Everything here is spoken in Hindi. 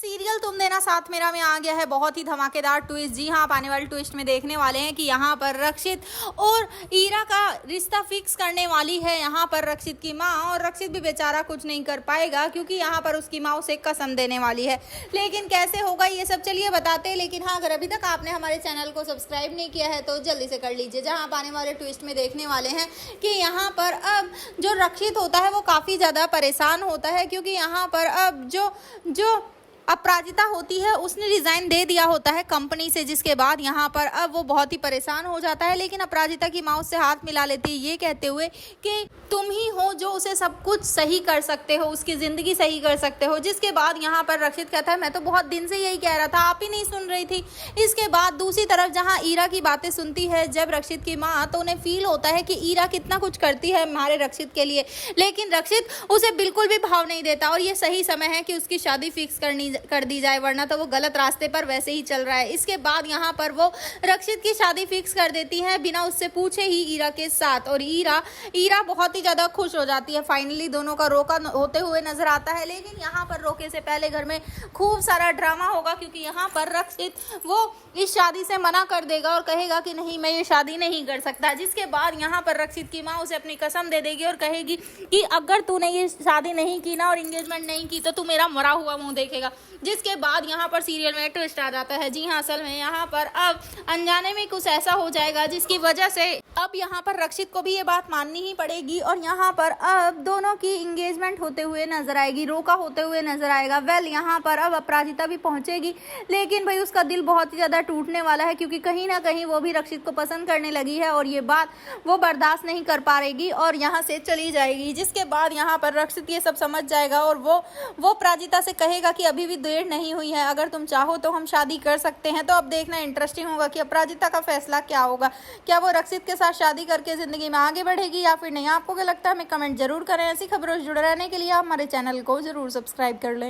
सीरियल तुम देना साथ मेरा में आ गया है बहुत ही धमाकेदार ट्विस्ट। जी हाँ, आप आने वाले ट्विस्ट में देखने वाले हैं कि यहाँ पर रक्षित और ईरा का रिश्ता फिक्स करने वाली है यहाँ पर रक्षित की माँ। और रक्षित भी बेचारा कुछ नहीं कर पाएगा क्योंकि यहाँ पर उसकी माँ उसे कसम देने वाली है। लेकिन कैसे होगा ये सब चलिए बताते हैं। लेकिन हाँ, अगर अभी तक आपने हमारे चैनल को सब्सक्राइब नहीं किया है तो जल्दी से कर लीजिए। जहाँ आप आने वाले ट्विस्ट में देखने वाले हैं कि यहाँ पर अब जो रक्षित होता है वो काफ़ी ज़्यादा परेशान होता है क्योंकि यहाँ पर अब जो अपराजिता होती है उसने रिजाइन दे दिया होता है कंपनी से, जिसके बाद यहाँ पर अब वो बहुत ही परेशान हो जाता है। लेकिन अपराजिता की माँ उससे हाथ मिला लेती है ये कहते हुए कि तुम ही हो जो उसे सब कुछ सही कर सकते हो, उसकी ज़िंदगी सही कर सकते हो। जिसके बाद यहाँ पर रक्षित कहता है मैं तो बहुत दिन से यही कह रहा था, आप ही नहीं सुन रही थी। इसके बाद दूसरी तरफ जहाँ ईरा की बातें सुनती है जब रक्षित की माँ, तो उन्हें फील होता है कि ईरा कितना कुछ करती है हमारे रक्षित के लिए, लेकिन रक्षित उसे बिल्कुल भी भाव नहीं देता और ये सही समय है कि उसकी शादी फिक्स कर दी जाए, वरना तो वो गलत रास्ते पर वैसे ही चल रहा है। इसके बाद यहाँ पर वो रक्षित की शादी फिक्स कर देती है बिना उससे पूछे ही ईरा के साथ। और ईरा बहुत ही ज्यादा खुश हो जाती है। फाइनली दोनों का रोका होते हुए नजर आता है। लेकिन यहाँ पर रोके से पहले घर में खूब सारा ड्रामा होगा क्योंकि यहाँ पर रक्षित वो इस शादी से मना कर देगा और कहेगा कि नहीं, मैं ये शादी नहीं कर सकता। जिसके बाद यहाँ पर रक्षित की माँ उसे अपनी कसम दे देगी और कहेगी कि अगर तूने ये शादी नहीं की ना और एंगेजमेंट नहीं की तो तू मेरा मरा हुआ मुंह देखेगा। जिसके बाद यहाँ पर सीरियल में ट्विस्ट आ जाता है। जी हाँ, असल में यहाँ पर अब अनजाने में कुछ ऐसा हो जाएगा जिसकी वजह से अब यहाँ पर रक्षित को भी ये बात माननी ही पड़ेगी और यहाँ पर अब दोनों की एंगेजमेंट होते हुए नजर आएगी, रोका होते हुए नजर आएगा। वेल, यहाँ पर अब अपराजिता भी पहुंचेगी, लेकिन भाई उसका दिल बहुत ही ज्यादा टूटने वाला है क्योंकि कहीं ना कहीं वो भी रक्षित को पसंद करने लगी है और ये बात वो बर्दाश्त नहीं कर पाएगी और यहाँ से चली जाएगी। जिसके बाद यहाँ पर रक्षित ये सब समझ जाएगा और वो अपराजिता से कहेगा कि अभी भी देर नहीं हुई है, अगर तुम चाहो तो हम शादी कर सकते हैं। तो अब देखना इंटरेस्टिंग होगा कि अपराजिता का फैसला क्या होगा। क्या वो रक्षित के साथ शादी करके जिंदगी में आगे बढ़ेगी या फिर नहीं? आपको क्या लगता है हमें कमेंट जरूर करें। ऐसी खबरों से जुड़े रहने के लिए आप हमारे चैनल को जरूर सब्सक्राइब कर लें।